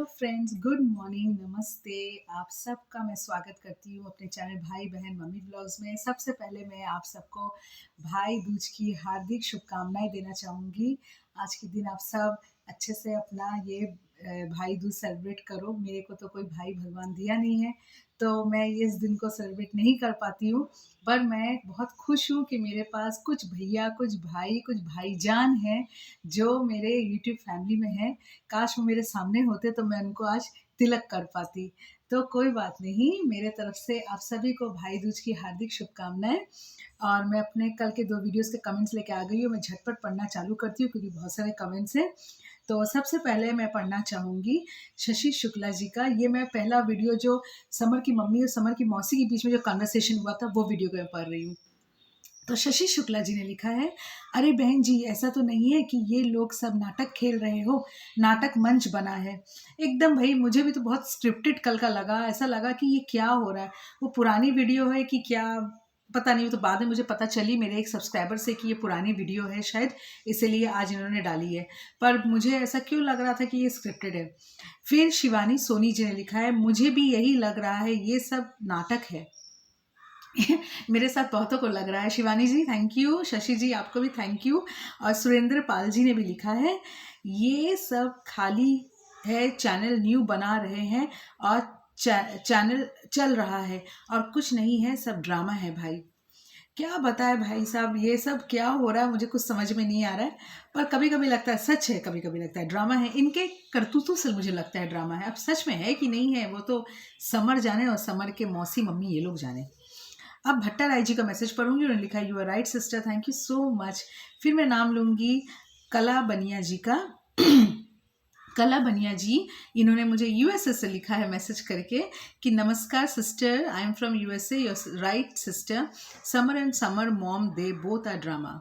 Friends, good morning, नमस्ते। आप सबका मैं स्वागत करती हूँ अपने चैनल भाई बहन मम्मी ब्लॉग्स में। सबसे पहले मैं आप सबको भाई दूज की हार्दिक शुभकामनाएं देना चाहूँगी। आज के दिन आप सब अच्छे से अपना ये भाई दूज सेलिब्रेट करो। मेरे को तो कोई भाई भगवान दिया नहीं है, तो मैं ये इस दिन को सेलिब्रेट नहीं कर पाती हूँ, पर मैं बहुत खुश हूँ कि मेरे पास कुछ भैया, कुछ भाई, कुछ भाईजान हैं जो मेरे यूट्यूब फैमिली में हैं। काश वो मेरे सामने होते तो मैं उनको आज तिलक कर पाती। तो कोई बात नहीं, मेरे तरफ से आप सभी को भाई दूज की हार्दिक शुभकामनाएं। और मैं अपने कल के 2 वीडियोस के कमेंट्स लेके आ गई हूँ। मैं झटपट पढ़ना चालू करती हूँ क्योंकि बहुत सारे कमेंट्स हैं। तो सबसे पहले मैं पढ़ना चाहूँगी शशि शुक्ला जी का। ये मैं पहला वीडियो जो समर की मम्मी और समर की मौसी के बीच में जो कन्वर्सेशन हुआ था, वो वीडियो को मैं पढ़ रही हूँ। तो शशि शुक्ला जी ने लिखा है, अरे बहन जी, ऐसा तो नहीं है कि ये लोग सब नाटक खेल रहे हो, नाटक मंच बना है। एकदम भाई, मुझे भी तो बहुत स्क्रिप्टेड कल का लगा। ऐसा लगा कि ये क्या हो रहा है, वो पुरानी वीडियो है कि क्या, पता नहीं। तो बाद में मुझे पता चली मेरे एक सब्सक्राइबर से कि ये पुरानी वीडियो है शायद, इसीलिए आज इन्होंने डाली है। पर मुझे ऐसा क्यों लग रहा था कि ये स्क्रिप्टेड है। फिर शिवानी सोनी जी ने लिखा है, मुझे भी यही लग रहा है, ये सब नाटक है। मेरे साथ बहुतों को लग रहा है। शिवानी जी थैंक यू, शशि जी आपको भी थैंक यू। और सुरेंद्र पाल जी ने भी लिखा है, ये सब खाली है, चैनल न्यू बना रहे हैं और चैनल चल रहा है और कुछ नहीं है, सब ड्रामा है। भाई क्या बताए भाई साहब, ये सब क्या हो रहा है मुझे कुछ समझ में नहीं आ रहा है। पर कभी कभी लगता है सच है, कभी कभी लगता है ड्रामा है। इनके करतूतों से मुझे लगता है ड्रामा है। अब सच में है कि नहीं है वो तो समर जाने और समर के मौसी मम्मी ये लोग जाने। अब भट्टा राय जी का मैसेज पढ़ूंगी। उन्होंने लिखा है, you are right sister, thank you so much. फिर मैं नाम लूंगी कला बनिया जी का। कला बनिया जी, इन्होंने मुझे यूएसए से लिखा है मैसेज करके कि नमस्कार sister, I am from USA, your right sister, Samar and Samar mom they both are drama.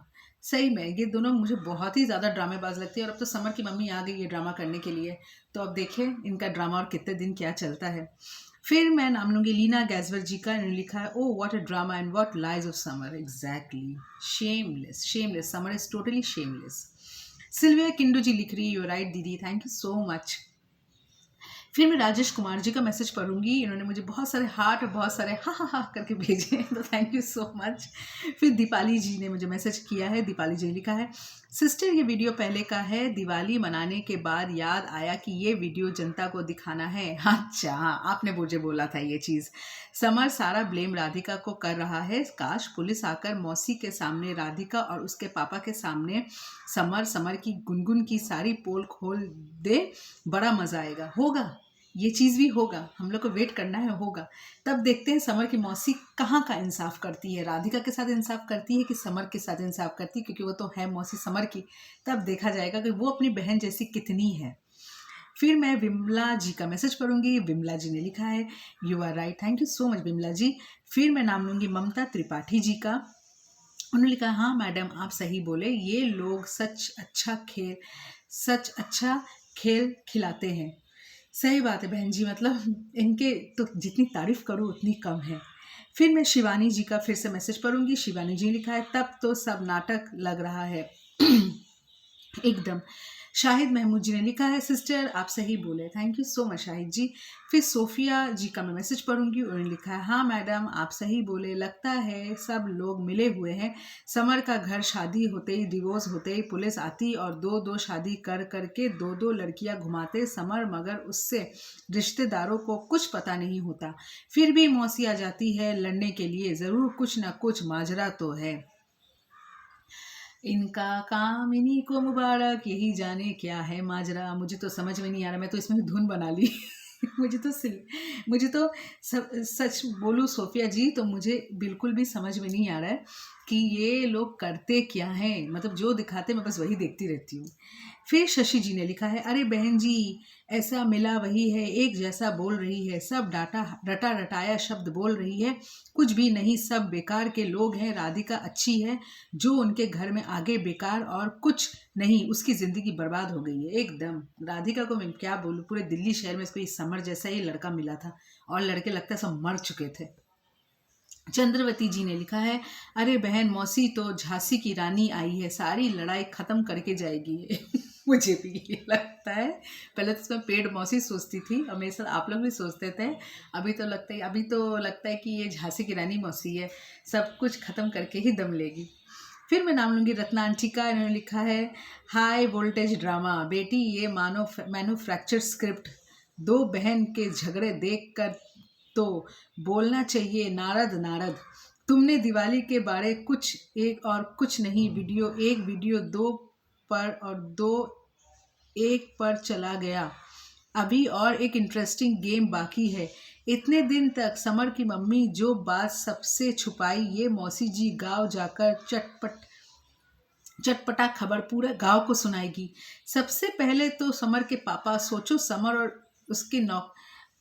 सही में ये दोनों मुझे बहुत ही ज़्यादा ड्रामेबाज लगती है और अब तो समर की मम्मी आ गई है ड्रामा करने के लिए। तो अब देखें इनका ड्रामा और कितने दिन क्या चलता है। फिर मैं नाम लूंगी लीना गैजवर जी का। इन्होंने लिखा है, oh what a drama and what lies of Samar, exactly, shameless, shameless, Samar is totally shameless. Sylvia किंडू जी लिख रही है, यू राइट दीदी, थैंक यू सो मच। फिर मैं राजेश कुमार जी का मैसेज पढ़ूंगी। इन्होंने मुझे बहुत सारे हार्ट और बहुत सारे हा करके भेजे हैं, तो थैंक यू सो मच। फिर दीपाली जी ने मुझे मैसेज किया है। दीपाली जी ने लिखा है, सिस्टर ये वीडियो पहले का है, दिवाली मनाने के बाद याद आया कि ये वीडियो जनता को दिखाना है। अच्छा हाँ, आपने मुझे बोला था ये चीज़। समर सारा ब्लेम राधिका को कर रहा है, काश पुलिस आकर मौसी के सामने राधिका और उसके पापा के सामने समर की गुनगुन की सारी पोल खोल दे, बड़ा मजा आएगा। होगा, ये चीज़ भी होगा, हम लोग को वेट करना है, होगा। तब देखते हैं समर की मौसी कहाँ का इंसाफ करती है, राधिका के साथ इंसाफ करती है कि समर के साथ इंसाफ करती है, क्योंकि वो तो है मौसी समर की। तब देखा जाएगा कि वो अपनी बहन जैसी कितनी है। फिर मैं विमला जी का मैसेज पढ़ूंगी। विमला जी ने लिखा है, you are right, thank you so much Vimla ji. फिर मैं नाम लूंगी ममता त्रिपाठी जी का। उन्होंने लिखा है, हाँ मैडम आप सही बोले, ये लोग सच अच्छा खेल खिलाते हैं। सही बात है बहन जी, मतलब इनके तो जितनी तारीफ करो उतनी कम है। फिर मैं शिवानी जी का फिर से मैसेज पढ़ूंगी। शिवानी जी लिखा है, तब तो सब नाटक लग रहा है एकदम। शाहिद महमूद जी ने लिखा है, सिस्टर आप सही बोले, thank you so much Shahid ji. फिर सोफिया जी का मैं मैसेज पढ़ूंगी। उन्होंने लिखा है, हाँ मैडम आप सही बोले, लगता है सब लोग मिले हुए हैं। समर का घर शादी होते ही, डिवोर्स होते ही पुलिस आती और दो शादी कर करके दो लड़कियां घुमाते समर, मगर उससे रिश्तेदारों को कुछ पता नहीं होता। फिर भी मौसी आ जाती है लड़ने के लिए, ज़रूर कुछ ना कुछ माजरा तो है। इनका काम इन्हीं को मुबारक, यही जाने क्या है माजरा। मुझे तो समझ में नहीं आ रहा, मैं तो इसमें धुन बना ली मुझे तो सच बोलूँ सोफिया जी, तो मुझे बिल्कुल भी समझ में नहीं आ रहा है कि ये लोग करते क्या हैं। मतलब जो दिखाते मैं बस वही देखती रहती हूँ। फिर शशि जी ने लिखा है, अरे बहन जी ऐसा मिला वही है, एक जैसा बोल रही है, सब रटा रटाया शब्द बोल रही है, कुछ भी नहीं, सब बेकार के लोग हैं। राधिका अच्छी है, जो उनके घर में आगे बेकार, और कुछ नहीं, उसकी ज़िंदगी बर्बाद हो गई है एकदम। राधिका को मैं क्या बोलूँ, पूरे दिल्ली शहर में इसको इस समर जैसा ही लड़का मिला था और लड़के लगता है सब मर चुके थे। चंद्रवती जी ने लिखा है, अरे बहन मौसी तो झांसी की रानी आई है, सारी लड़ाई खत्म करके जाएगी मुझे भी ये लगता है। पहले तो मैं पेड़ मौसी सोचती थी और मेरे साथ आप लोग भी सोचते थे। अभी तो लगता है कि ये झांसी की रानी मौसी है, सब कुछ खत्म करके ही दम लेगी। फिर मैं नाम लूँगी रत्ना आंटी का। इन्होंने लिखा है हाई वोल्टेज ड्रामा, बेटी ये मानो मैन्युफैक्चर स्क्रिप्ट, दो बहन के झगड़े देखकर तो बोलना चाहिए नारद नारद। तुमने दिवाली के बारे कुछ एक और कुछ नहीं, वीडियो एक वीडियो दो पर और दो एक पर चला गया। अभी और एक इंटरेस्टिंग गेम बाकी है। इतने दिन तक समर की मम्मी जो बात सबसे छुपाई, ये मौसी जी गांव जाकर चटपटा खबर पूरे गांव को सुनाएगी। सबसे पहले तो समर के पापा, सोचो समर और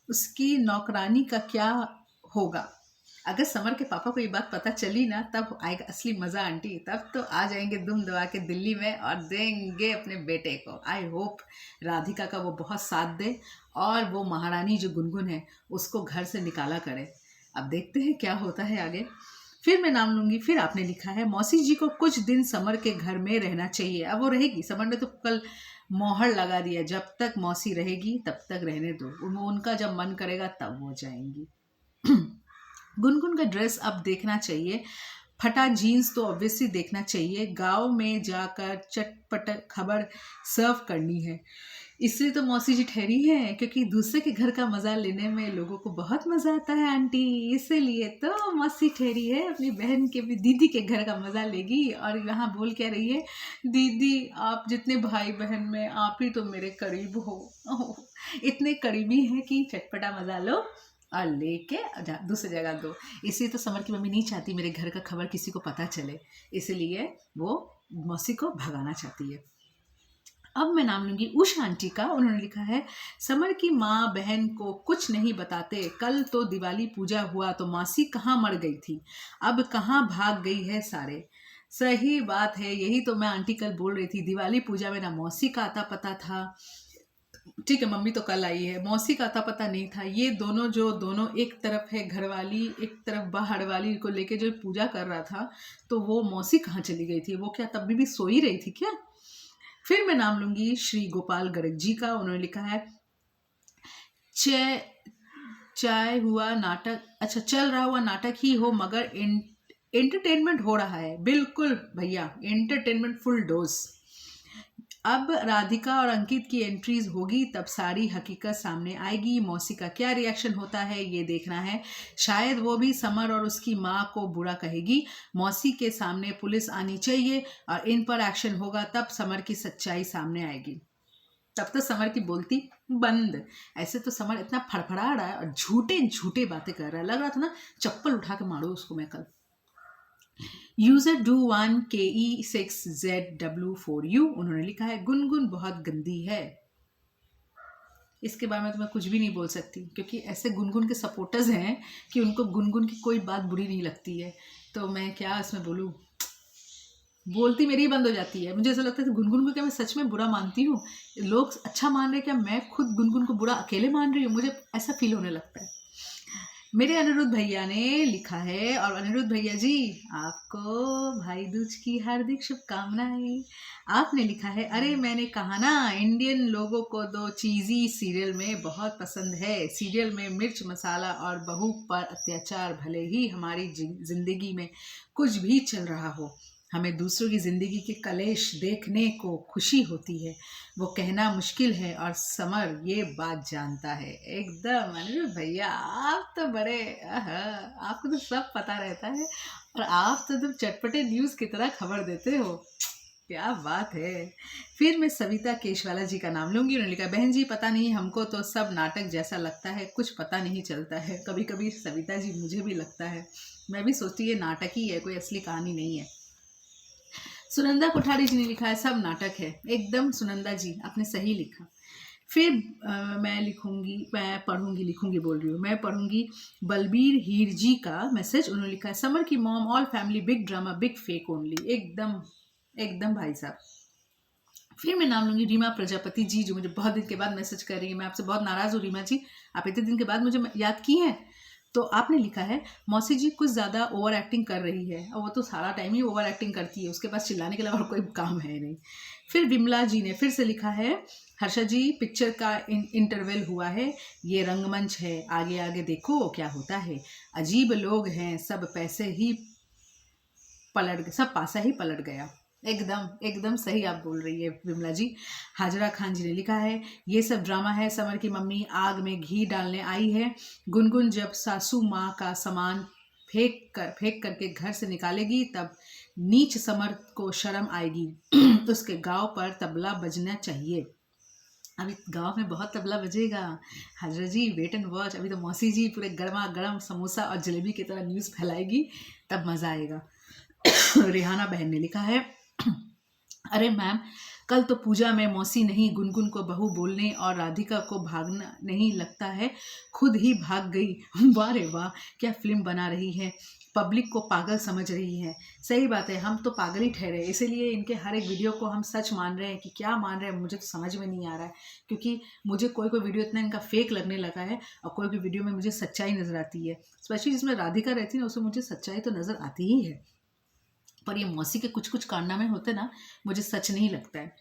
उसकी नौकरानी का क्या होगा। अगर समर के पापा को ये बात पता चली ना, तब आएगा असली मजा आंटी। तब तो आ जाएंगे दुम दबा के दिल्ली में और देंगे अपने बेटे को। आई होप राधिका का वो बहुत साथ दे और वो महारानी जो गुनगुन है उसको घर से निकाला करे। अब देखते हैं क्या होता है आगे। फिर मैं नाम लूंगी। फिर आपने लिखा है मौसी जी को कुछ दिन समर के घर में रहना चाहिए। अब वो रहेगी, समर ने तो कल मोहर लगा दिया, जब तक मौसी रहेगी तब तक रहने दो, उनका जब मन करेगा तब वो जाएंगी। गुनगुन का ड्रेस अब देखना चाहिए, फटा जीन्स तो ऑब्वियसली देखना चाहिए। गांव में जाकर चटपट खबर सर्व करनी है। इसलिए तो मौसी जी ठहरी है, क्योंकि दूसरे के घर का मजा लेने में लोगों को बहुत मजा आता है आंटी। इसीलिए तो मौसी ठहरी है, अपनी बहन के भी दीदी के घर का मजा लेगी। और यहाँ बोल क्या रही है, दीदी आप जितने भाई बहन में आप ही तो मेरे करीब हो। इतने करीबी हैं कि चटपटा मजा लो और लेके दूसरी जगह दो। इसलिए तो समर की मम्मी नहीं चाहती मेरे घर का खबर किसी को पता चले, इसलिए वो मौसी को भगाना चाहती है। अब मैं नाम लूंगी उषा आंटी का। उन्होंने लिखा है समर की माँ बहन को कुछ नहीं बताते। कल तो दिवाली पूजा हुआ तो मौसी कहाँ मर गई थी, अब कहाँ भाग गई है सारे। सही बात है, यही तो मैं आंटी कल बोल रही थी। दिवाली पूजा में ना मौसी का आता पता था, ठीक है मम्मी तो कल आई है, मौसी का अता पता नहीं था। ये दोनों एक तरफ है घरवाली, एक तरफ बाहर वाली को लेके जो पूजा कर रहा था, तो वो मौसी कहाँ चली गई थी? वो क्या तब भी सो ही रही थी क्या? फिर मैं नाम लूंगी श्री गोपाल गर्ग जी का। उन्होंने लिखा है चाय हुआ नाटक, अच्छा चल रहा हुआ नाटक ही हो मगर एंटरटेनमेंट हो रहा है। बिल्कुल भैया, एंटरटेनमेंट फुल डोज। अब राधिका और अंकित की एंट्रीज होगी तब सारी हकीकत सामने आएगी। मौसी का क्या रिएक्शन होता है ये देखना है। शायद वो भी समर और उसकी माँ को बुरा कहेगी। मौसी के सामने पुलिस आनी चाहिए और इन पर एक्शन होगा, तब समर की सच्चाई सामने आएगी। तब तो समर की बोलती बंद। ऐसे तो समर इतना फड़फड़ा रहा है और झूठे झूठे बातें कर रहा है, लग रहा था ना चप्पल उठा के मारो उसको मैं कल। यूजर डू 1 KE6ZW4U उन्होंने लिखा है गुनगुन बहुत गंदी है। इसके बारे में तो मैं कुछ भी नहीं बोल सकती, क्योंकि ऐसे गुनगुन के सपोर्टर्स हैं कि उनको गुनगुन की कोई बात बुरी नहीं लगती है। तो मैं क्या इसमें बोलूँ, बोलती मेरी ही बंद हो जाती है। मुझे ऐसा लगता है कि गुनगुन को क्या मैं सच में बुरा मानती हूँ, लोग अच्छा मान रहे हैं क्या, मैं खुद गुनगुन को बुरा अकेले मान रही हूँ, मुझे ऐसा फील होने लगता है। मेरे अनिरुद्ध भैया ने लिखा है, और अनिरुद्ध भैया जी आपको भाई दूज की हार्दिक शुभकामनाएं। आपने लिखा है अरे मैंने कहा ना, इंडियन लोगों को दो चीज़ी सीरियल में बहुत पसंद है। सीरियल में मिर्च मसाला और बहू पर अत्याचार, भले ही हमारी जिंदगी में कुछ भी चल रहा हो, हमें दूसरों की जिंदगी के कलेश देखने को खुशी होती है। वो कहना मुश्किल है और समर ये बात जानता है। एकदम अनिरुद्ध भैया आप तो बड़े, आपको तो सब पता रहता है और आप तो तुम चटपटे न्यूज़ की तरह खबर देते हो, क्या बात है। फिर मैं सविता केशवाला जी का नाम लूंगी। उन्होंने लिखा बहन जी पता नहीं हमको तो सब नाटक जैसा लगता है, कुछ पता नहीं चलता है। कभी कभी सविता जी मुझे भी लगता है, मैं भी सोचती है नाटक ही है, कोई असली कहानी नहीं है। सुनंदा कोठारी जी ने लिखा है सब नाटक है। एकदम सुनंदा जी आपने सही लिखा। फिर मैं पढ़ूंगी बलबीर हीर जी का मैसेज। उन्होंने लिखा है समर की mom all family big drama big fake only. एकदम एकदम भाई साहब। फिर मैं नाम लूंगी रीमा प्रजापति जी, जो मुझे बहुत दिन के बाद मैसेज कर रही है। मैं आपसे बहुत नाराज़ हूँ रीमा जी, आप इतने दिन के बाद मुझे याद की हैं। तो आपने लिखा है मौसी जी कुछ ज़्यादा ओवर एक्टिंग कर रही है, और वो तो सारा टाइम ही ओवर एक्टिंग करती है, उसके पास चिल्लाने के अलावा और कोई काम है नहीं। फिर विमला जी ने फिर से लिखा है हर्षा जी पिक्चर का इंटरवल हुआ है, ये रंगमंच है, आगे आगे देखो क्या होता है, अजीब लोग हैं, सब पासा ही पलट गया। एकदम एकदम सही आप बोल रही है विमला जी। हाजरा खान जी ने लिखा है ये सब ड्रामा है, समर की मम्मी आग में घी डालने आई है, गुनगुन जब सासू माँ का सामान फेंक करके घर से निकालेगी तब नीच समर को शर्म आएगी। उसके गांव पर तबला बजना चाहिए। अभी गांव में बहुत तबला बजेगा हाजरा जी, वेट एंड वॉच। अभी तो मौसी जी पूरे गर्मा गर्म समोसा और जलेबी की तरह न्यूज़ फैलाएगी, तब मज़ा आएगा। रेहाना बहन ने लिखा है अरे मैम, कल तो पूजा में मौसी नहीं गुनगुन को बहू बोलने और राधिका को भागना नहीं लगता है, खुद ही भाग गई। वाह रे वाह, क्या फिल्म बना रही है, पब्लिक को पागल समझ रही है। सही बात है, हम तो पागल ही ठहरे, इसीलिए इनके हर एक वीडियो को हम सच मान रहे हैं कि क्या मान रहे हैं मुझे तो समझ में नहीं आ रहा है, क्योंकि मुझे कोई कोई वीडियो इतना इनका फेक लगने लगा है और कोई कोई वीडियो में मुझे सच्चाई नज़र आती है, स्पेशली जिसमें राधिका रहती है ना उसमें मुझे सच्चाई तो नज़र आती ही है, पर ये मौसी के कुछ कुछ कारनामे होते ना मुझे सच नहीं लगता है।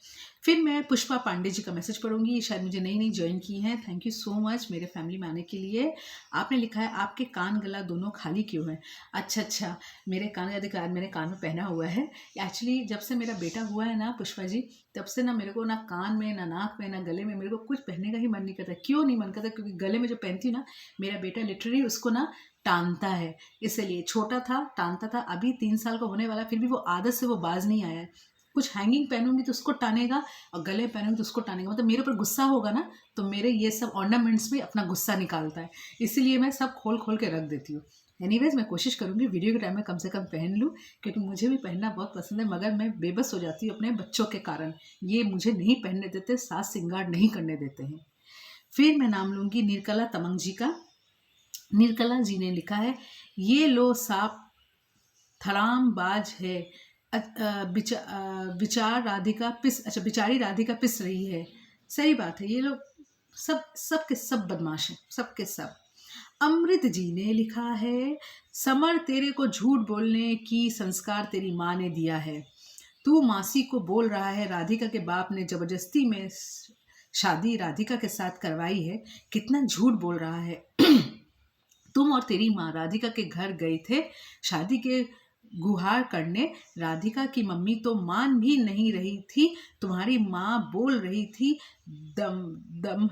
फिर मैं पुष्पा पांडे जी का मैसेज पढ़ूंगी, शायद मुझे नई नई ज्वाइन की हैं। थैंक यू सो मच मेरे फैमिली में आने के लिए। आपने लिखा है आपके कान गला दोनों खाली क्यों है। अच्छा, मेरे कान का देखो, मेरे कान में पहना हुआ है। एक्चुअली जब से मेरा बेटा हुआ है ना पुष्पा जी, तब से ना मेरे को ना कान में ना नाक में ना गले में मेरे को कुछ पहनने का ही मन नहीं करता। क्यों नहीं मन करता? क्योंकि गले में जो पहनती हूँ ना, मेरा बेटा लिटरली उसको ना टानता है, इसलिए। छोटा था टानता था, अभी 3 साल का होने वाला, फिर भी वो आदत से वो बाज नहीं आया है। कुछ हैंगिंग पहनूंगी तो उसको टानेगा और गले पहनूंगी तो उसको टानेगा, मतलब मेरे ऊपर गुस्सा होगा ना तो मेरे ये सब ऑर्नामेंट्स में अपना गुस्सा निकालता है, इसीलिए मैं सब खोल खोल के रख देती हूँ। एनीवेज मैं कोशिश करूंगी वीडियो के टाइम में कम से कम पहन लूँ, क्योंकि मुझे भी पहनना बहुत पसंद है, मगर मैं बेबस हो जाती हूँ अपने बच्चों के कारण। ये मुझे नहीं पहनने देते, सास सिंगार नहीं करने देते हैं। फिर मैं नाम लूँगी निर्कला तमंग जी का। निर्कला जी ने लिखा है ये लो साप थराम बाज है, विचार राधिका पिस अच्छा बेचारी राधिका पिस रही है। सही बात है, ये लोग सब के सब बदमाश हैं, सब के सब। अमृत जी ने लिखा है समर तेरे को झूठ बोलने की संस्कार तेरी माँ ने दिया है, तू मासी को बोल रहा है राधिका के बाप ने जबरदस्ती में शादी राधिका के साथ करवाई है, कितना झूठ बोल रहा है। तुम और तेरी माँ राधिका के घर गए थे शादी के गुहार करने, राधिका की मम्मी तो मान भी नहीं रही थी, तुम्हारी माँ बोल रही थी दम दम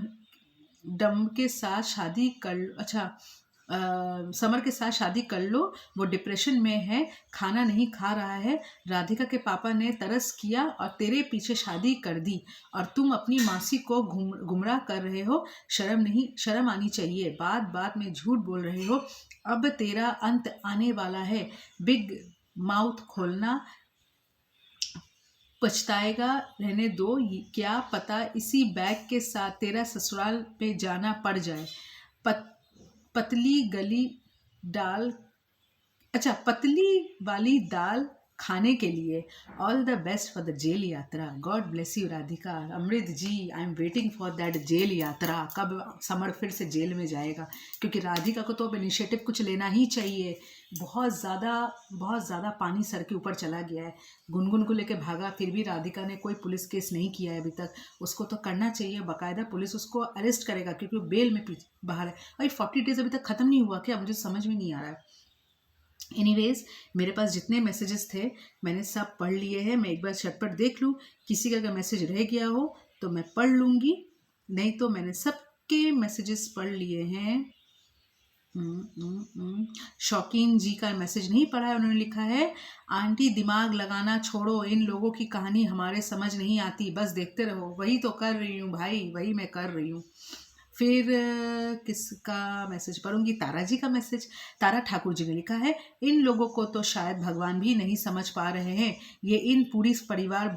डम के साथ शादी कर, समर के साथ शादी कर लो, वो डिप्रेशन में है, खाना नहीं खा रहा है, राधिका के पापा ने तरस किया और तेरे पीछे शादी कर दी, और तुम अपनी मासी को गुमराह कर रहे हो, शर्म आनी चाहिए, बात बात में झूठ बोल रहे हो, अब तेरा अंत आने वाला है, बिग माउथ खोलना, पछताएगा, रहने दो, क्या पता इसी बैग के साथ तेरा ससुराल पे जाना पड़ जाए। पतली वाली दाल खाने के लिए। All the best for the jail यात्रा, God bless you Radhika. Amrit ji, I am waiting for that jail यात्रा, कब समर फिर से जेल में जाएगा, क्योंकि राधिका को तो अब इनिशिएटिव कुछ लेना ही चाहिए। बहुत ज़्यादा पानी सर के ऊपर चला गया है, गुनगुन को लेके भागा, फिर भी राधिका ने कोई पुलिस केस नहीं किया है अभी तक, उसको तो करना चाहिए, बाकायदा पुलिस उसको अरेस्ट करेगा, क्योंकि वो बेल में बाहर है। और 40 डेज अभी तक ख़त्म नहीं हुआ क्या, मुझे समझ में नहीं आ रहा है। एनीवेज मेरे पास जितने मैसेजेस थे मैंने सब पढ़ लिए हैं, मैं एक बार झटपट देख लूँ, किसी का अगर मैसेज रह गया हो तो मैं पढ़ लूँगी, नहीं तो मैंने सबके मैसेजेस पढ़ लिए हैं। शौकीन जी का मैसेज नहीं पढ़ा है, उन्होंने लिखा है आंटी दिमाग लगाना छोड़ो, इन लोगों की कहानी हमारे समझ नहीं आती, बस देखते रहो। वही तो कर रही हूँ भाई, वही मैं कर रही हूँ। फिर किसका मैसेज पढ़ूंगी, तारा जी का मैसेज। तारा ठाकुर जी ने लिखा है इन लोगों को तो शायद भगवान भी नहीं समझ पा रहे हैं, ये इन पूरी परिवार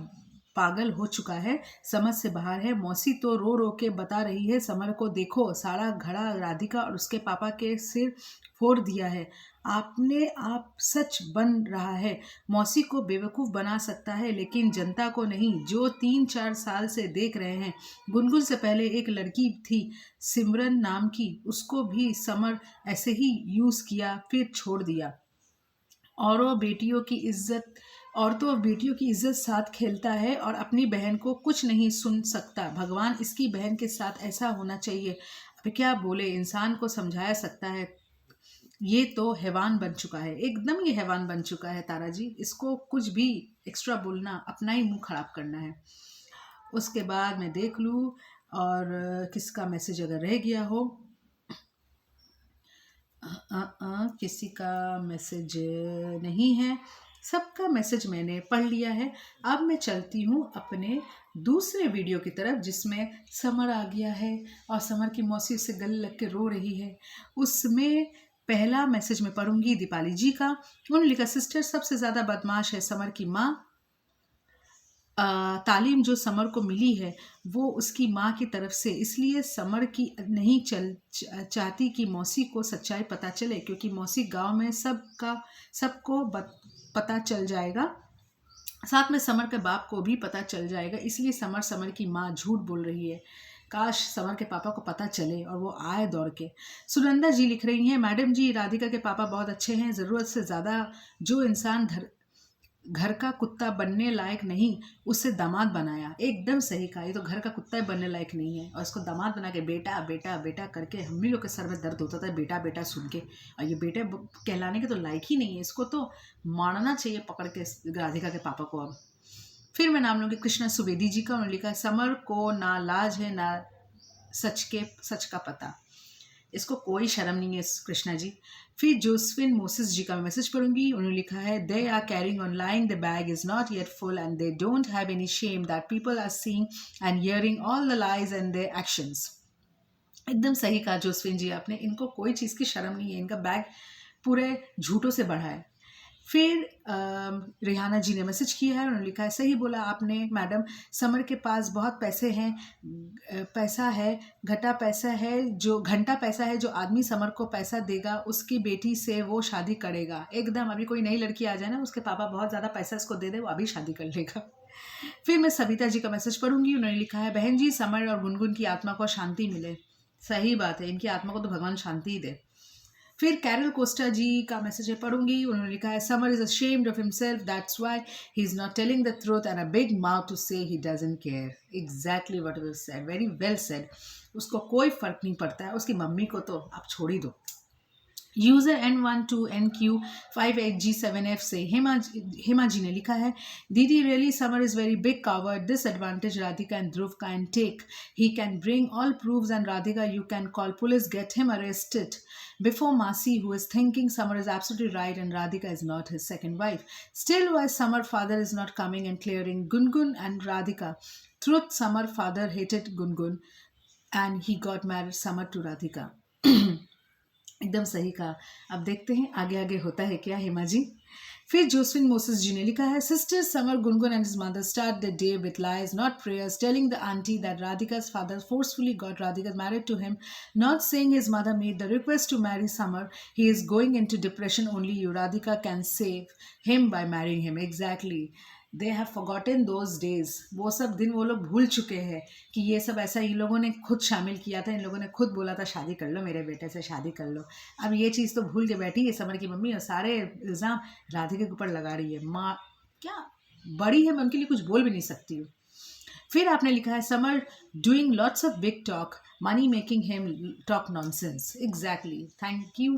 पागल हो चुका है, समझ से बाहर है। मौसी तो रो रो के बता रही है समर को, देखो सारा घड़ा राधिका और उसके पापा के सिर फोड़ दिया है। आपने आप सच बन रहा है। मौसी को बेवकूफ़ बना सकता है लेकिन जनता को नहीं, जो 3-4 साल से देख रहे हैं। गुनगुन से पहले एक लड़की थी सिमरन नाम की, उसको भी समर ऐसे ही यूज़ किया फिर छोड़ दिया। औरों बेटियों की इज्जत औरतों और बेटियों की इज्जत साथ खेलता है और अपनी बहन को कुछ नहीं सुन सकता। भगवान इसकी बहन के साथ ऐसा होना चाहिए। अब क्या बोले, इंसान को समझाया सकता है। ये तो हैवान बन चुका है, एकदम ये हैवान बन चुका है तारा जी। इसको कुछ भी एक्स्ट्रा बोलना अपना ही मुंह खराब करना है। उसके बाद मैं देख लूँ और किसका मैसेज अगर रह गया हो। किसी का मैसेज नहीं है, सबका मैसेज मैंने पढ़ लिया है। अब मैं चलती हूँ अपने दूसरे वीडियो की तरफ जिसमें समर आ गया है और समर की मौसी उससे गले लग के रो रही है। उसमें पहला मैसेज मैं पढ़ूंगी दीपाली जी का। उन्होंने लिखा, सिस्टर सबसे ज़्यादा बदमाश है समर की माँ। तालीम जो समर को मिली है वो उसकी माँ की तरफ से, इसलिए समर की नहीं चाहती कि मौसी को सच्चाई पता चले, क्योंकि मौसी गांव में सबको पता चल जाएगा, साथ में समर के बाप को भी पता चल जाएगा। इसलिए समर की माँ झूठ बोल रही है। काश समर के पापा को पता चले और वो आए दौड़ के। सुनंदा जी लिख रही हैं, मैडम जी राधिका के पापा बहुत अच्छे हैं, ज़रूरत से ज़्यादा जो इंसान घर का कुत्ता बनने लायक नहीं उससे दामाद बनाया। एकदम सही कहा, ये तो घर का कुत्ता ही बनने लायक नहीं है और इसको दामाद बना के बेटा बेटा बेटा करके हम ही लोग के सर में दर्द होता था बेटा बेटा सुन के। और ये बेटे कहलाने के तो लायक ही नहीं है, इसको तो मारना चाहिए पकड़ के राधिका के पापा को। अब फिर मैं नाम लूँगी कृष्णा सुवेदी जी का। उन्होंने लिखा है, समर को ना लाज है ना सच का पता। इसको कोई शर्म नहीं है कृष्णा जी। फिर जोसफिन मोसेस जी का मैं मैसेज पढ़ूंगी। उन्होंने लिखा है, they are carrying on lying, the bag is not yet full and they don't have any shame that people are seeing and hearing all the lies and their actions. एकदम सही कहा Josephine जी आपने, इनको कोई चीज़ की शर्म नहीं है, इनका बैग पूरे झूठों से भरा है। फिर रिहाना जी ने मैसेज किया है। उन्होंने लिखा है, सही बोला आपने मैडम, समर के पास बहुत पैसे हैं, पैसा है, घंटा पैसा है जो आदमी समर को पैसा देगा उसकी बेटी से वो शादी करेगा। एकदम, अभी कोई नई लड़की आ जाए ना, उसके पापा बहुत ज़्यादा पैसा इसको दे दे, वो अभी शादी कर लेगा। फिर मैं सविता जी का मैसेज पढ़ूंगी। उन्होंने लिखा है, बहन जी समर और गुनगुन की आत्मा को शांति मिले। सही बात है, इनकी आत्मा को तो भगवान शांति ही दे। फिर कैरल कोस्टा जी का मैसेज है पढ़ूंगी। उन्होंने लिखा है, summer is ashamed of himself, that's why he is not telling the truth and a big mouth to say he doesn't care. Exactly what was said, very well said. उसको कोई फर्क नहीं पड़ता है, उसकी मम्मी को तो आप छोड़ ही दो। यूजर N12NQ58G7F से हेमा जी ने लिखा है, दीदी really Samar is very big coward, this advantage Radhika and Dhruv can take, he can bring all proofs and Radhika you can call police, get him arrested before Masi, who is thinking Samar is absolutely right and Radhika is not his second wife. Still, why Samar father is not coming and clearing Gungun and Radhika? Truth, Samar father hated Gungun and he got married Samar to Radhika. एकदम सही कहा। अब देखते हैं आगे आगे होता है क्या हेमा जी। फिर जोसफिन मोसेस जी ने लिखा है, sister Samar Gungun and his mother start the day with lies not prayers, telling the aunty that Radhika's father forcefully got Radhika married to him, not saying his mother made the request to marry Samar. He is going into depression, only you Radhika can save him by marrying him. Exactly. They have forgotten those days, वो सब दिन वो लोग भूल चुके हैं कि ये सब ऐसा इन लोगों ने खुद शामिल किया था, इन लोगों ने खुद बोला था शादी कर लो मेरे बेटे से, शादी कर लो। अब ये चीज़ तो भूल के बैठी है समर की मम्मी और सारे इल्ज़ाम राधिका के ऊपर लगा रही है। माँ क्या बड़ी है, मैं उनके लिए कुछ बोल भी नहीं सकती हूँ। फिर आपने लिखा है, Samar doing lots of big talk, money making him talk nonsense. Exactly, thank you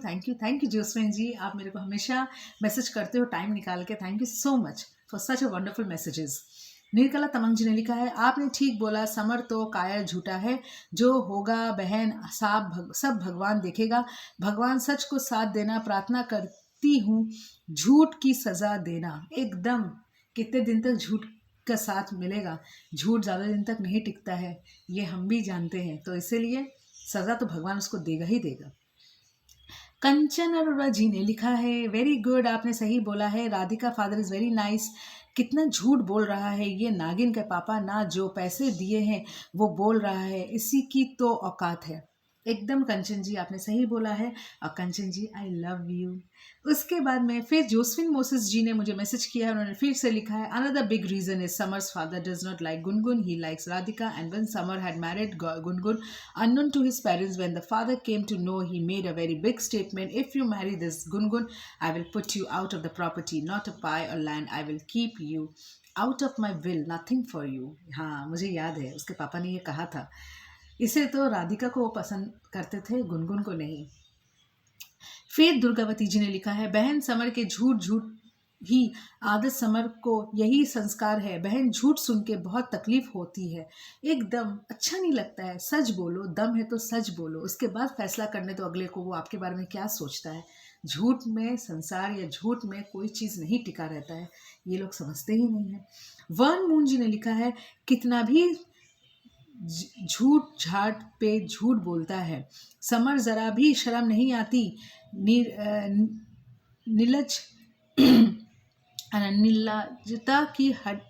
Josephine ji, आप मेरे को हमेशा मैसेज करते हो टाइम निकाल के, thank you so much for such a wonderful messages. Nirkala Tamang ji ने लिखा है, आपने ठीक बोला, समर तो कायर झूठा है, जो होगा बहन सब भगवान देखेगा, भगवान सच को साथ देना, प्रार्थना करती हूँ झूठ की सज़ा देना। एकदम, कितने दिन तक झूठ का साथ मिलेगा, झूठ ज़्यादा दिन तक नहीं टिकता है, ये हम भी जानते हैं, तो इसीलिए सज़ा तो भगवान उसको देगा ही देगा। कंचन अरोड़ा जी ने लिखा है, वेरी गुड, आपने सही बोला है, Radhika father is very nice, कितना झूठ बोल रहा है ये नागिन के पापा ना, जो पैसे दिए हैं वो बोल रहा है, इसी की तो औकात है। एकदम कंचन जी, आपने सही बोला है। और कंचन जी, आई लव यू। उसके बाद में फिर जोस्फिन मोसेस जी ने मुझे मैसेज किया है, उन्होंने फिर से लिखा है, another big reason is Samar's father does not like Gungun, he likes Radhika, and when Samar had married Gungun unknown to his parents, when the father came to know, he made a very big statement, if you marry this Gungun, I will put you out of the property, not a pie or land, I will keep you out of my will, nothing for you। हाँ, मुझे याद है उसके पापा ने ये कहा था। इसे तो राधिका को वो पसंद करते थे, गुनगुन को नहीं। फिर दुर्गावती जी ने लिखा है, बहन समर के झूठ झूठ ही आदत, समर को यही संस्कार है। बहन झूठ सुन के बहुत तकलीफ होती है, एकदम अच्छा नहीं लगता है। सच बोलो, दम है तो सच बोलो, उसके बाद फैसला करने दो अगले को वो आपके बारे में क्या सोचता है। झूठ में संसार या झूठ में कोई चीज़ नहीं टिका रहता है, ये लोग समझते ही नहीं है। वन मून जी ने लिखा है, कितना भी झूठ झाट पे झूठ बोलता है, समर जरा भी शर्म नहीं आती, नीलज निर्लजता की हद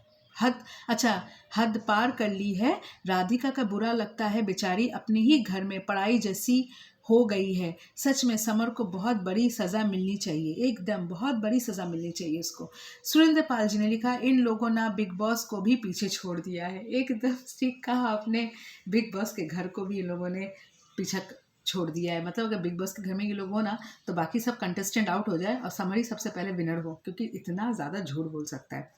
पार कर ली है। राधिका का बुरा लगता है, बेचारी अपने ही घर में पढ़ाई जैसी हो गई है। सच में समर को बहुत बड़ी सज़ा मिलनी चाहिए, एकदम बहुत बड़ी सज़ा मिलनी चाहिए उसको। सुरेंद्र पाल जी ने लिखा, इन लोगों ने बिग बॉस को भी पीछे छोड़ दिया है। एकदम ठीक कहा आपने, बिग बॉस के घर को भी इन लोगों ने पीछा छोड़ दिया है। मतलब अगर बिग बॉस के घर में ये लोग हो ना, तो बाकी सब कंटेस्टेंट आउट हो जाए और समर ही सबसे पहले विनर हो, क्योंकि इतना ज़्यादा झूठ बोल सकता है।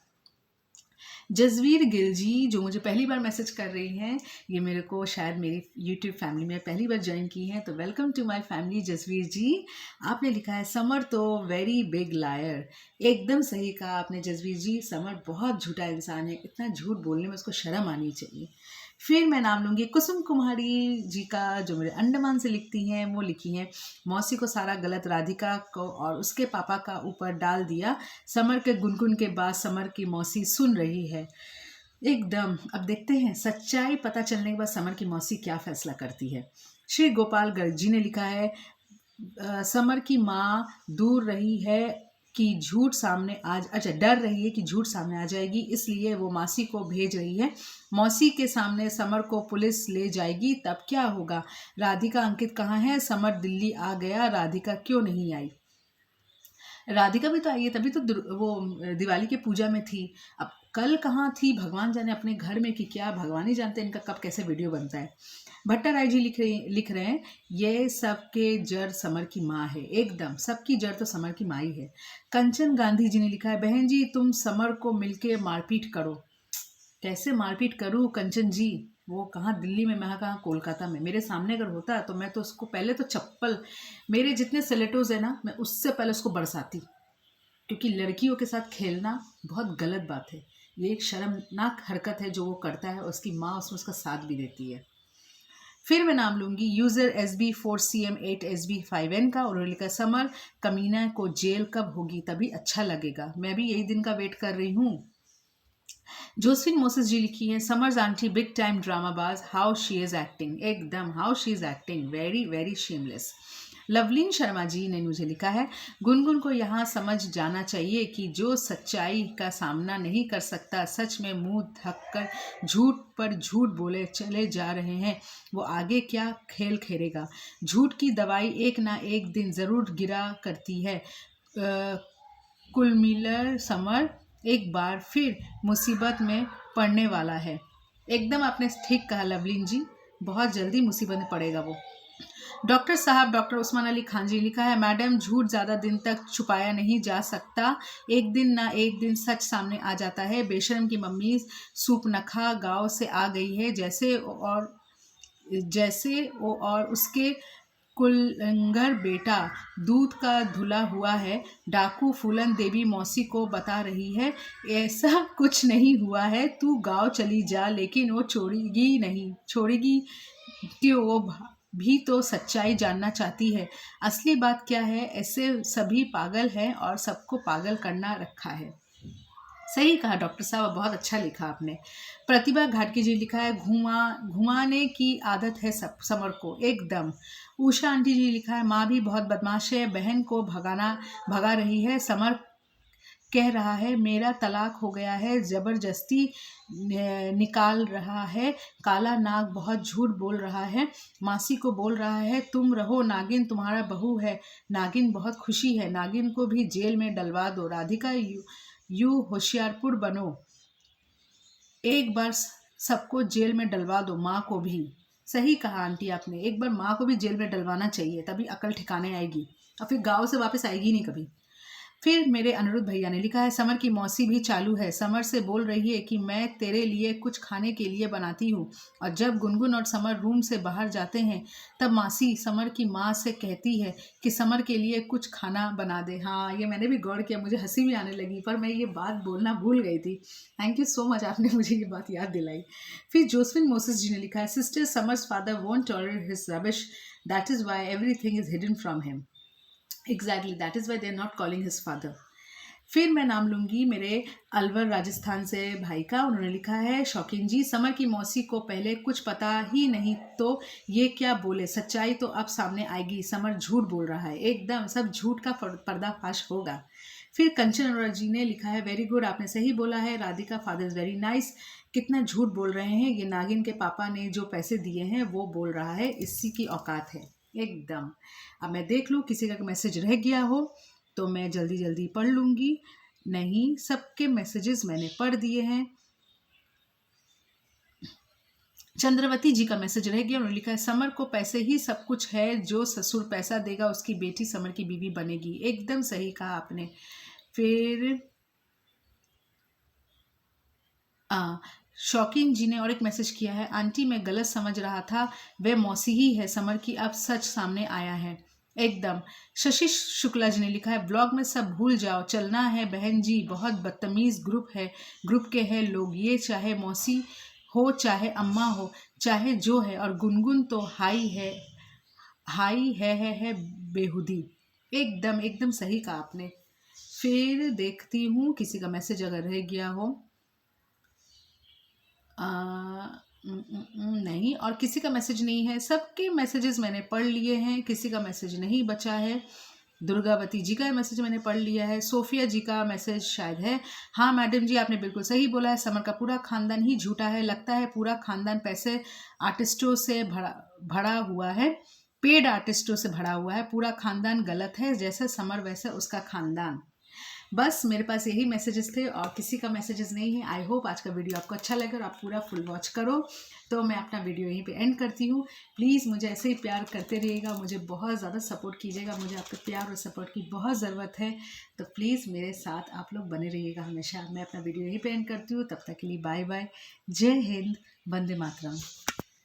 जसवीर गिल जी, जो मुझे पहली बार मैसेज कर रही हैं, ये मेरे को शायद मेरी यूट्यूब फैमिली में पहली बार ज्वाइन की हैं, तो welcome to my family Jasvir ji. आपने लिखा है, समर तो वेरी बिग लायर। एकदम सही कहा आपने जसवीर जी, समर बहुत झूठा इंसान है, इतना झूठ बोलने में उसको शर्म आनी चाहिए। फिर मैं नाम लूँगी कुसुम कुमारी जी का, जो मेरे अंडमान से लिखती हैं। वो लिखी हैं, मौसी को सारा गलत राधिका को और उसके पापा का ऊपर डाल दिया। समर के गुनगुन के बाद समर की मौसी सुन रही है। एकदम, अब देखते हैं सच्चाई पता चलने के बाद समर की मौसी क्या फैसला करती है। श्री गोपाल गर्ग जी ने लिखा है, समर की माँ दूर रही है कि झूठ सामने अच्छा डर रही है कि झूठ सामने आ जाएगी, इसलिए वो मौसी को भेज रही है। मौसी के सामने समर को पुलिस ले जाएगी, तब क्या होगा। राधिका अंकित कहाँ है, समर दिल्ली आ गया, राधिका क्यों नहीं आई। राधिका भी तो आई है, तभी तो वो दिवाली के पूजा में थी। अब कल कहाँ थी भगवान जाने, अपने घर में कि क्या, भगवान ही जानते हैं इनका कब कैसे वीडियो बनता है। भट्टा राय जी लिख रहे हैं, ये सबके जड़ समर की माँ है। एकदम सबकी जड़ तो समर की माँ ही है। कंचन गांधी जी ने लिखा है, बहन जी तुम समर को मिलके मारपीट करो। कैसे मारपीट करूँ कंचन जी, वो कहाँ दिल्ली में, मैं कहाँ कोलकाता में। मेरे सामने अगर होता तो मैं तो उसको पहले तो चप्पल, मेरे जितने सेलेटोज है ना, मैं उससे पहले उसको बरसाती, क्योंकि लड़कियों के साथ खेलना बहुत गलत बात है। ये एक शर्मनाक हरकत है जो वो करता है, और उसकी माँ उसमें उसका साथ भी देती है। फिर मैं नाम लूँगी यूज़र SB4CM8SB5N का, और लिखा, समर कमीना को जेल कब होगी, तभी अच्छा लगेगा। मैं भी यही दिन का वेट कर रही हूँ। जोसफिन मोसेस जी लिखी है, समर्स आंटी बिग टाइम ड्रामाबाज, हाउ शी इज एक्टिंग। एकदम how she is acting, very very shameless. Lovleen Sharma ji ने मुझे लिखा है, गुनगुन को यहाँ समझ जाना चाहिए कि जो सच्चाई का सामना नहीं कर सकता, सच में मुंह ढककर झूठ पर झूठ बोले चले जा रहे हैं, वो आगे क्या खेल खेलेगा। झूठ की दवाई एक ना एक दिन ज़रूर गिरा करती है। कुल मिलर समर एक बार फिर मुसीबत में पड़ने वाला है। एकदम आपने ठीक कहा लवलीन जी, बहुत जल्दी मुसीबत में पड़ेगा वो। डॉक्टर साहब, डॉक्टर उस्मान अली खान जी लिखा है, मैडम झूठ ज़्यादा दिन तक छुपाया नहीं जा सकता, एक दिन ना एक दिन सच सामने आ जाता है। बेशरम की मम्मी सूपनखा गांव से आ गई है, जैसे वो और उसके कुलंगर बेटा दूध का धुला हुआ है। डाकू फूलन देवी मौसी को बता रही है, ऐसा कुछ नहीं हुआ है, तू गांव चली जा, लेकिन वो छोड़ेगी क्यों, वो भी तो सच्चाई जानना चाहती है। असली बात क्या है, ऐसे सभी पागल हैं और सबको पागल करना रखा है। सही कहा डॉक्टर साहब, बहुत अच्छा लिखा आपने। प्रतिभा घाटकी जी लिखा है, घुमाने की आदत है समर को। एकदम। उषा आंटी जी लिखा है, माँ भी बहुत बदमाश है, बहन को भगा रही है, समर कह रहा है मेरा तलाक हो गया है, ज़बरदस्ती निकाल रहा है, काला नाग बहुत झूठ बोल रहा है, मासी को बोल रहा है तुम रहो, नागिन तुम्हारा बहू है, नागिन बहुत खुशी है, नागिन को भी जेल में डलवा दो, राधिका यू होशियारपुर बनो, एक बार सबको जेल में डलवा दो, माँ को भी। सही कहा आंटी आपने, एक बार माँ को भी जेल में डलवाना चाहिए, तभी अकल ठिकाने आएगी और फिर गाँव से वापस आएगी नहीं कभी। फिर मेरे अनिरुद्ध भैया ने लिखा है समर की मौसी भी चालू है, समर से बोल रही है कि मैं तेरे लिए कुछ खाने के लिए बनाती हूँ, और जब गुनगुन और समर रूम से बाहर जाते हैं तब मासी समर की माँ से कहती है कि समर के लिए कुछ खाना बना दे। हाँ, ये मैंने भी गौर किया, मुझे हंसी भी आने लगी, पर मैं ये बात बोलना भूल गई थी। थैंक यू सो मच, आपने मुझे ये बात याद दिलाई। फिर जोसफिन मोसेस जी ने लिखा है sister Samar's father won't tolerate his rubbish, that is why everything is hidden from him. Exactly, that is why they are not calling his father. फिर मैं नाम लूँगी मेरे अलवर राजस्थान से भाई का। उन्होंने लिखा है शौकीन जी, समर की मौसी को पहले कुछ पता ही नहीं तो ये क्या बोले, सच्चाई तो अब सामने आएगी, समर झूठ बोल रहा है, एकदम सब झूठ का पर्दाफाश होगा। फिर कंचन अरोड़ा जी ने लिखा है वेरी गुड, आपने सही बोला है, Radhika father is very nice, कितना झूठ बोल रहे हैं, ये नागिन के पापा ने जो पैसे दिए हैं वो बोल रहा है, इसी की औकात है एकदम। अब मैं देख लूँ किसी का मैसेज रह गया हो तो मैं जल्दी जल्दी पढ़ लूँगी, नहीं सबके मैसेजेस मैंने पढ़ दिए हैं। चंद्रवती जी का मैसेज रह गया, उन्होंने लिखा है समर को पैसे ही सब कुछ है, जो ससुर पैसा देगा उसकी बेटी समर की बीवी बनेगी, एकदम सही कहा आपने। फिर शौकीन जी ने और एक मैसेज किया है, आंटी मैं गलत समझ रहा था, वह मौसी ही है समर की, अब सच सामने आया है एकदम। शशि शुक्ला जी ने लिखा है ब्लॉग में सब भूल जाओ, चलना है बहन जी, बहुत बदतमीज ग्रुप है, ग्रुप के हैं लोग, ये चाहे मौसी हो चाहे अम्मा हो चाहे जो है, और गुनगुन तो हाई है बेहुदी, एकदम एकदम सही कहा आपने। फिर देखती हूँ किसी का मैसेज अगर रह गया हो। नहीं, और किसी का मैसेज नहीं है, सबके मैसेजेस मैंने पढ़ लिए हैं, किसी का मैसेज नहीं बचा है। दुर्गावती जी का मैसेज मैंने पढ़ लिया है। सोफिया जी का मैसेज शायद है। हाँ मैडम जी, आपने बिल्कुल सही बोला है, समर का पूरा खानदान ही झूठा है, लगता है पूरा खानदान पैसे आर्टिस्टों से भरा हुआ है, पेड आर्टिस्टों से भरा हुआ है, पूरा खानदान गलत है, जैसे समर वैसे उसका खानदान। बस मेरे पास यही मैसेजेस थे और किसी का मैसेजेस नहीं है। आई होप आज का वीडियो आपको अच्छा लगे और आप पूरा फुल वॉच करो। तो मैं अपना वीडियो यहीं पे एंड करती हूँ। प्लीज़ मुझे ऐसे ही प्यार करते रहिएगा, मुझे बहुत ज़्यादा सपोर्ट कीजिएगा, मुझे आपके प्यार और सपोर्ट की बहुत ज़रूरत है। तो प्लीज़ मेरे साथ आप लोग बने रहिएगा हमेशा। मैं अपना वीडियो यहीं पे एंड करती हूँ, तब तक के लिए बाय बाय, जय हिंद, वंदे मातरम।